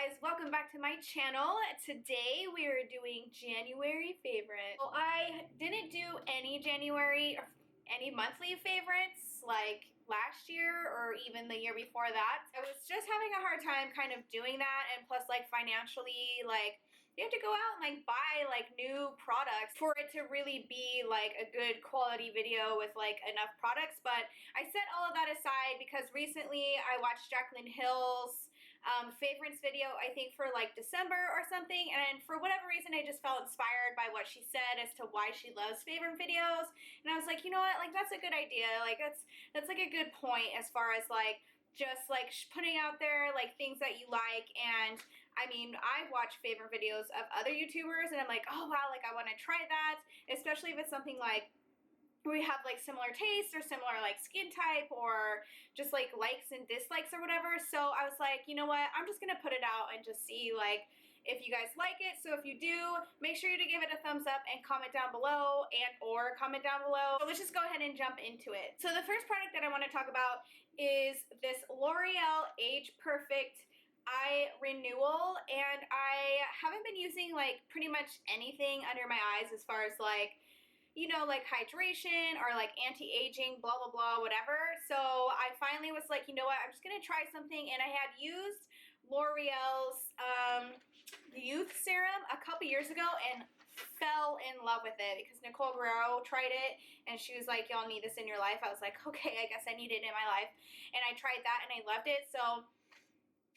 guys, welcome back to my channel. Today we are doing January favorites. Well, I didn't do any January or any monthly favorites like last year or even the year before that. I was just having a hard time kind of doing that, and plus like financially, like you have to go out and like buy like new products for it to really be like a good quality video with like enough products. But I set all of that aside because recently I watched Jaclyn Hill's favorites video, I think for like December or something, and for whatever reason I just felt inspired by what she said as to why she loves favorite videos, and I was like, you know what, like that's a good idea, like that's like a good point as far as like just like putting out there like things that you like. And I mean, I watch favorite videos of other YouTubers and I'm like, oh wow, like I want to try that, especially if it's something like we have like similar tastes or similar like skin type or just like likes and dislikes or whatever. So I was like, you know what, I'm just gonna put it out and just see like if you guys like it. So if you do, make sure to give it a thumbs up and comment down below, and or comment down below. So let's just go ahead and jump into it. So the first product that I want to talk about is this L'Oreal Age Perfect Eye Renewal, and I haven't been using like pretty much anything under my eyes as far as like, you know, like hydration or like anti-aging, blah, blah, blah, whatever. So I finally was like, you know what, I'm just going to try something. And I had used L'Oreal's Youth Serum a couple years ago and fell in love with it because Nicole Guerrero tried it and she was like, y'all need this in your life. I was like, okay, I guess I need it in my life. And I tried that and I loved it. So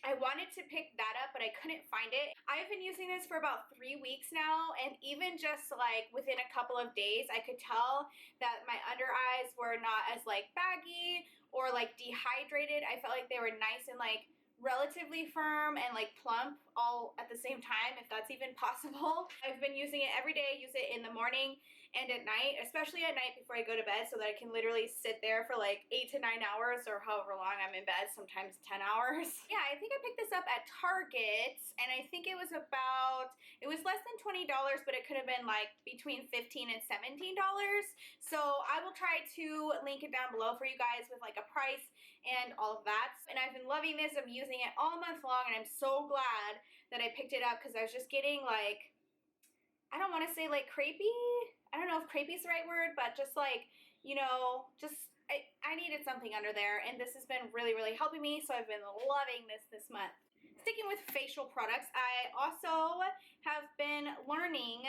I wanted to pick that up, but I couldn't find it. I've been using this for about 3 weeks now, and even just like within a couple of days, I could tell that my under eyes were not as like baggy or like dehydrated. I felt like they were nice and like relatively firm and like plump all at the same time, if that's even possible. I've been using it every day. I use it in the morning and at night, especially at night before I go to bed, so that I can literally sit there for like 8 to 9 hours or however long I'm in bed, sometimes 10 hours. Yeah, I think I picked this up at Target, and I think it was less than $20, but it could have been like between $15 and $17. So I will try to link it down below for you guys with like a price and all of that. And I've been loving this. I'm using it all month long, and I'm so glad that I picked it up because I was just getting like, I don't want to say like crepey. I don't know if crepey is the right word, but just like, you know, just I needed something under there, and this has been really, really helping me. So I've been loving this month. Sticking with facial products, I also have been learning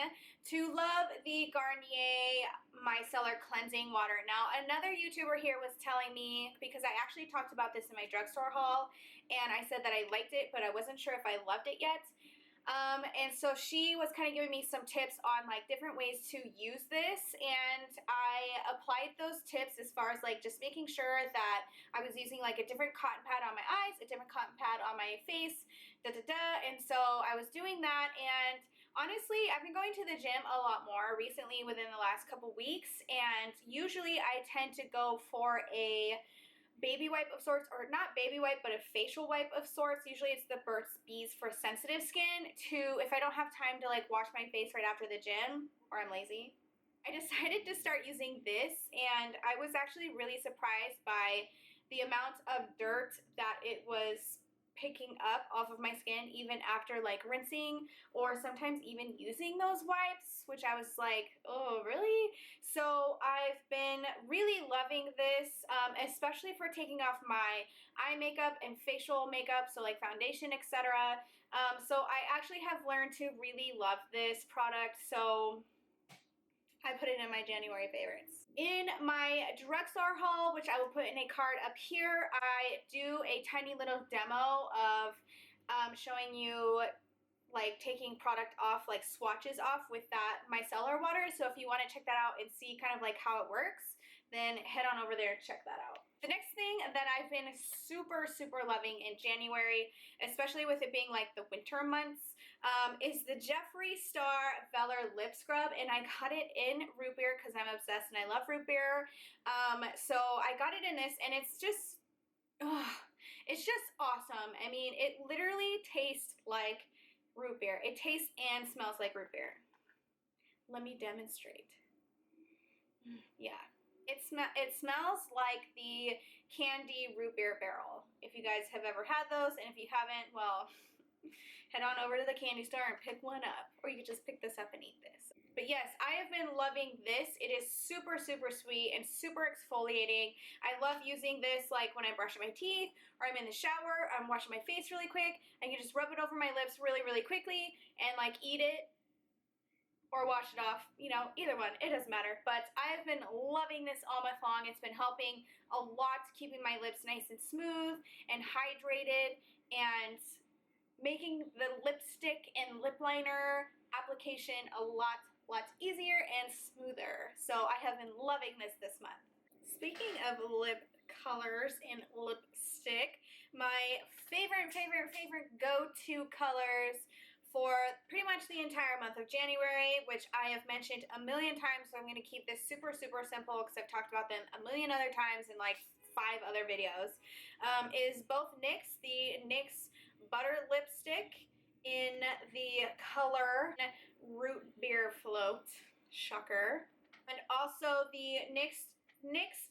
to love the Garnier Micellar Cleansing Water. Now, another YouTuber here was telling me, because I actually talked about this in my drugstore haul, and I said that I liked it, but I wasn't sure if I loved it yet. And so she was kind of giving me some tips on like different ways to use this, and I applied those tips as far as like just making sure that I was using like a different cotton pad on my eyes, a different cotton pad on my face, and so I was doing that. And honestly, I've been going to the gym a lot more recently within the last couple weeks, and usually I tend to go for a baby wipe of sorts, or not baby wipe, but a facial wipe of sorts. Usually it's the Burt's Bees for sensitive skin, to if I don't have time to like wash my face right after the gym or I'm lazy. I decided to start using this, and I was actually really surprised by the amount of dirt that it was picking up off of my skin even after like rinsing or sometimes even using those wipes, which I was like, oh really? So I've been really loving this, especially for taking off my eye makeup and facial makeup, so like foundation, etc. So I actually have learned to really love this product, so I put it in my January favorites. In my drugstore haul, which I will put in a card up here, I do a tiny little demo of showing you like taking product off, like swatches off with that micellar water. So if you want to check that out and see kind of like how it works, then head on over there and check that out. The next thing that I've been super, super loving in January, especially with it being like the winter months, is the Jeffree Star Velour Lip Scrub. And I got it in root beer because I'm obsessed and I love root beer. So I got it in this, and it's just awesome. I mean, it literally tastes like root beer. It tastes and smells like root beer. Let me demonstrate. Yeah. It smells like the candy root beer barrel, if you guys have ever had those, and if you haven't, well, head on over to the candy store and pick one up. Or you could just pick this up and eat this. But yes, I have been loving this. It is super, super sweet and super exfoliating. I love using this like when I'm brushing my teeth or I'm in the shower, I'm washing my face really quick. I can just rub it over my lips really, really quickly and like eat it or wash it off, you know, either one, it doesn't matter. But I've been loving this all month long. It's been helping a lot, keeping my lips nice and smooth and hydrated and making the lipstick and lip liner application a lot easier and smoother. So I have been loving this month. Speaking of lip colors and lipstick, my favorite go-to colors for pretty much the entire month of January, which I have mentioned a million times, so I'm going to keep this super, super simple because I've talked about them a million other times in like 5 other videos, is both NYX, the NYX Butter Lipstick in the color Root Beer Float, shocker, and also the NYX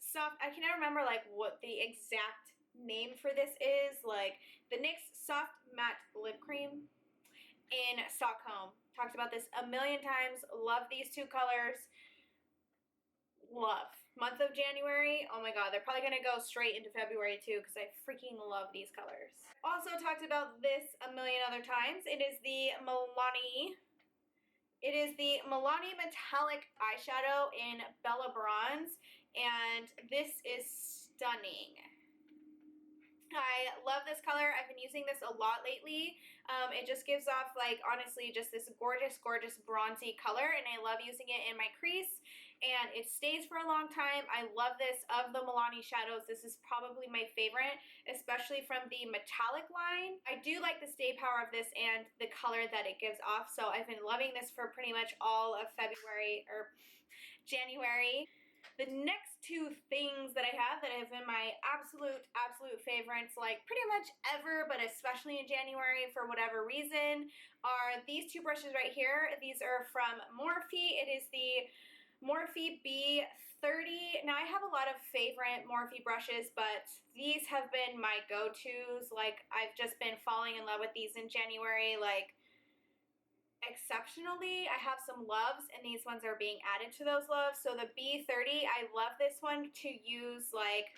Soft, I cannot remember like what the exact name for this is, like the NYX Soft Matte Lip Cream in Stockholm. Talked about this a million times. Love these 2 colors. Love. Month of January, oh my god, they're probably gonna go straight into February too because I freaking love these colors. Also talked about this a million other times. It is the Milani Metallic Eyeshadow in Bella Bronze, and this is stunning. I love this color. I've been using this a lot lately. It just gives off, like, honestly, just this gorgeous, gorgeous bronzy color, and I love using it in my crease, and it stays for a long time. I love this. Of the Milani shadows, this is probably my favorite, especially from the metallic line. I do like the stay power of this and the color that it gives off, so I've been loving this for pretty much all of February, or January. The next 2 things that I have been my absolute favorites, like pretty much ever, but especially in January for whatever reason, are these 2 brushes right here. These are from Morphe. It is the Morphe B30. Now I have a lot of favorite Morphe brushes, but these have been my go-tos. Like, I've just been falling in love with these in January, like, exceptionally. I have some loves, and these ones are being added to those loves. So the B30, I love this one to use like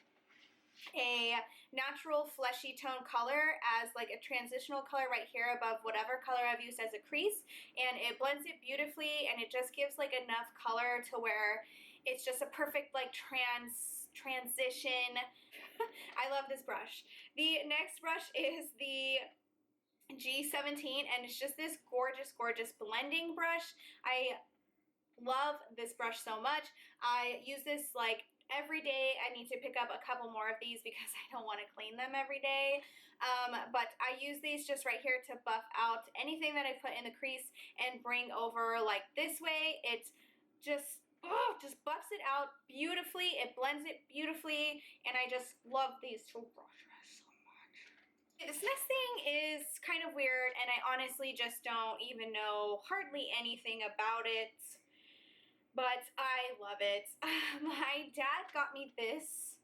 a natural fleshy tone color as like a transitional color right here above whatever color I've used as a crease, and it blends it beautifully, and it just gives like enough color to where it's just a perfect like transition. I love this brush. The next brush is the G17, and it's just this gorgeous, gorgeous blending brush. I love this brush so much. I use this like every day. I need to pick up a couple more of these because I don't want to clean them every day. But I use these just right here to buff out anything that I put in the crease and bring over like this way. It just buffs it out beautifully. It blends it beautifully, and I just love these 2 brushes. This next thing is kind of weird, and I honestly just don't even know hardly anything about it, but I love it. My dad got me this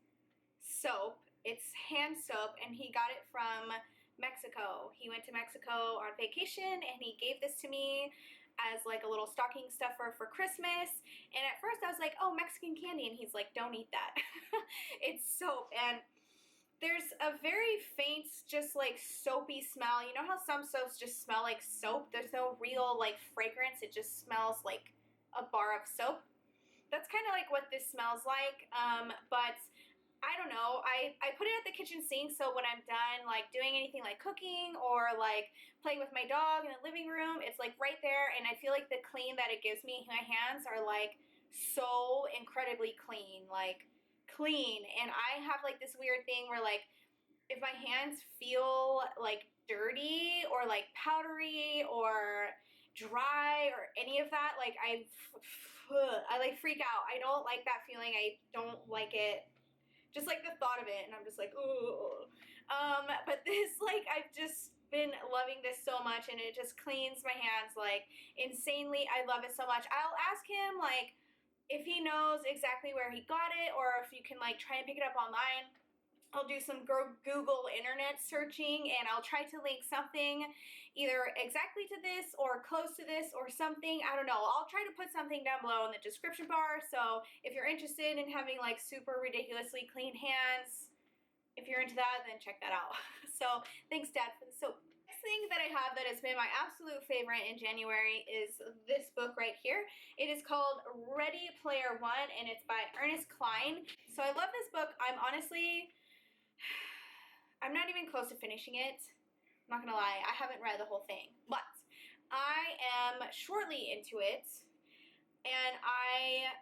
soap. It's hand soap, and he got it from Mexico. He went to Mexico on vacation, and he gave this to me as like a little stocking stuffer for Christmas. And at first I was like, oh, Mexican candy, and he's like, don't eat that. It's soap, and there's a very faint, just like soapy smell. You know how some soaps just smell like soap? There's no real like fragrance. It just smells like a bar of soap. That's kind of like what this smells like. But I don't know. I put it at the kitchen sink, so when I'm done like doing anything like cooking or like playing with my dog in the living room, it's like right there, and I feel like the clean that it gives me, my hands are like so incredibly clean, like clean. And I have like this weird thing where like if my hands feel like dirty or like powdery or dry or any of that, like I like freak out. I don't like that feeling. I don't like it, just like the thought of it, and I'm just like, oh. But this, like, I've just been loving this so much, and it just cleans my hands like insanely. I love it so much. I'll ask him like if he knows exactly where he got it, or if you can like try and pick it up online. I'll do some Google internet searching, and I'll try to link something either exactly to this or close to this or something. I don't know. I'll try to put something down below in the description bar. So if you're interested in having like super ridiculously clean hands, if you're into that, then check that out. So thanks, Dad, for the soap. Next thing that I have that has been my absolute favorite in January is this book right here. It is called Ready Player One, and it's by Ernest Cline. So I love this book. I'm not even close to finishing it. I'm not gonna lie, I haven't read the whole thing, but I am shortly into it, and I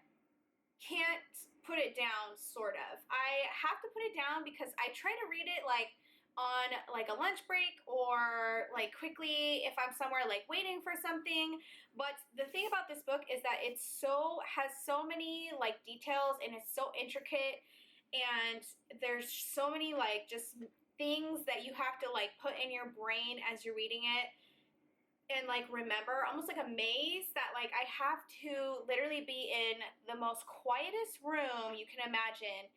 can't put it down, sort of. I have to put it down because I try to read it like on like a lunch break or like quickly if I'm somewhere like waiting for something. But the thing about this book is that it has so many like details, and it's so intricate, and there's so many like just things that you have to like put in your brain as you're reading it and like remember, almost like a maze that like I have to literally be in the most quietest room you can imagine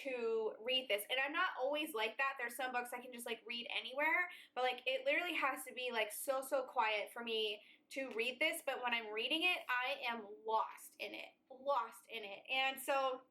to read this. And I'm not always like that. There's some books I can just like read anywhere, but like it literally has to be like so quiet for me to read this. But when I'm reading it, I am lost in it. And so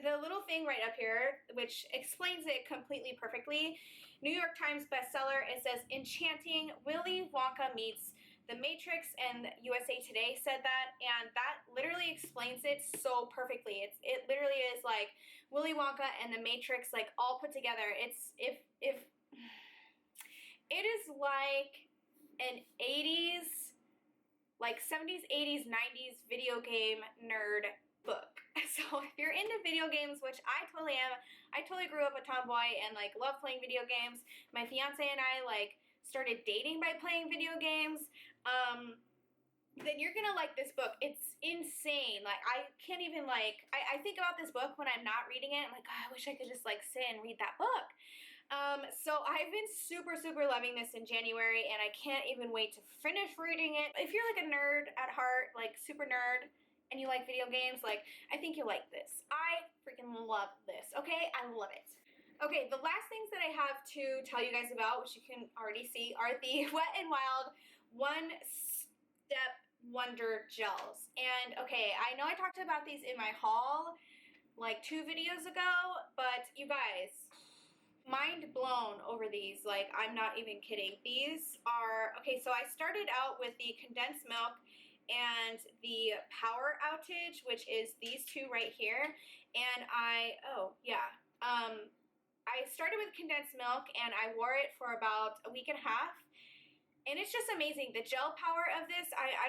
the little thing right up here, which explains it completely perfectly, New York Times bestseller, it says, enchanting Willy Wonka meets The Matrix, and USA Today said that, and that literally explains it so perfectly. It literally is like Willy Wonka and The Matrix like all put together. It's if it is like an 80s, like 70s, 80s, 90s video game nerd book. So if you're into video games, which I totally am, I totally grew up a tomboy and like love playing video games. My fiance and I like started dating by playing video games. Then you're gonna like this book. It's insane. Like I can't even like, I think about this book when I'm not reading it. I'm like, God, I wish I could just like sit and read that book. So I've been super loving this in January, and I can't even wait to finish reading it. If you're like a nerd at heart, like super nerd, and you like video games, like I think you'll like this. I freaking love this, okay? I love it. Okay, the last things that I have to tell you guys about, which you can already see, are the Wet n Wild One Step Wonder Gels. And okay, I know I talked about these in my haul like 2 videos ago, but you guys, mind blown over these. Like, I'm not even kidding. These are, okay, so I started out with the condensed milk and the power outage, which is these 2 right here. And I started with condensed milk, and I wore it for about a week and a half. And it's just amazing. The gel power of this, I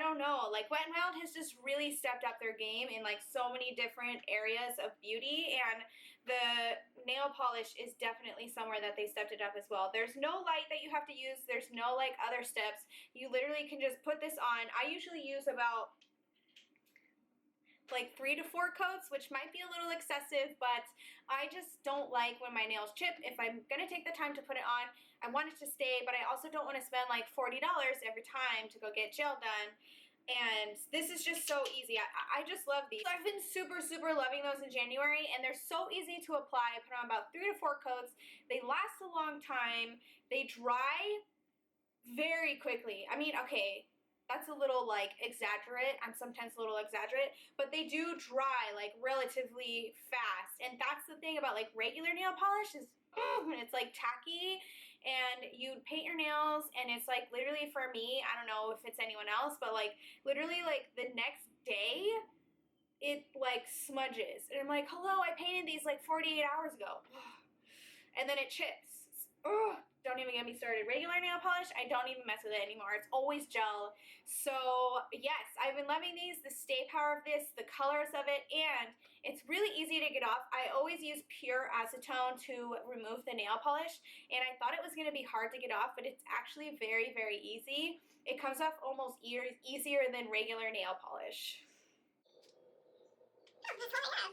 don't know. Like Wet n Wild has just really stepped up their game in like so many different areas of beauty, and the nail polish is definitely somewhere that they stepped it up as well. There's no light that you have to use. There's no like other steps. You literally can just put this on. I usually use about like 3 to 4 coats, which might be a little excessive, but I just don't like when my nails chip. If I'm gonna take the time to put it on, I want it to stay, but I also don't want to spend like $40 every time to go get gel done. And this is just so easy. I just love these. So I've been super loving those in January, and they're so easy to apply. I put on about 3 to 4 coats. They last a long time. They dry very quickly. I mean, okay, that's a little like exaggerate. I'm sometimes a little exaggerate, but they do dry like relatively fast. And that's the thing about like regular nail polish is it's like tacky, and you paint your nails, and it's like literally, for me, I don't know if it's anyone else, but like literally like the next day it like smudges, and I'm like, hello, I painted these like 48 hours ago. And then it chips. Ugh. Don't even get me started. Regular nail polish, I don't even mess with it anymore. It's always gel. So yes, I've been loving these, the stay power of this, the colors of it, and it's really easy to get off. I always use pure acetone to remove the nail polish, and I thought it was going to be hard to get off, but it's actually very easy. It comes off almost easier than regular nail polish.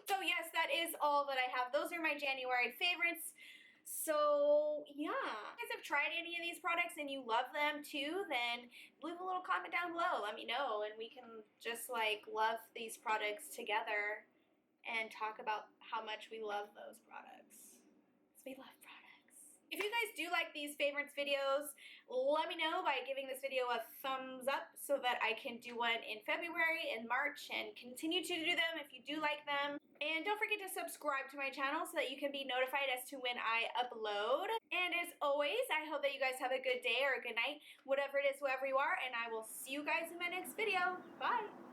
So yes, that is all that I have. Those are my January favorites. So yeah, if you guys have tried any of these products and you love them too, then leave a little comment down below. Let me know, and we can just like love these products together and talk about how much we love those products. we love products. If you guys do like these favorites videos, let me know by giving this video a thumbs up so that I can do one in February and March and continue to do them if you do like them. And don't forget to subscribe to my channel so that you can be notified as to when I upload. And as always, I hope that you guys have a good day or a good night, whatever it is, whoever you are, and I will see you guys in my next video. Bye!